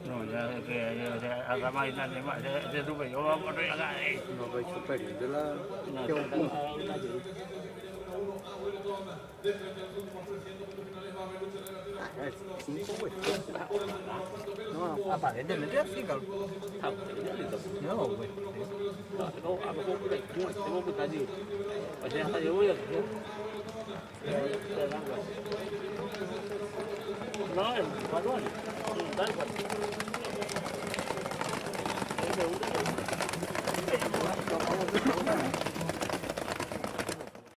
No, ya que haga más y nada más, de superior vamos a regalar. No, pues superior de la... No, que un punto. Cinco, pues. No, aparentemente es cinco. No, pues. No, a lo mejor tengo que estar allí. O sea, yo voy a hacer. No, el balón. Tal cual. Es de uno.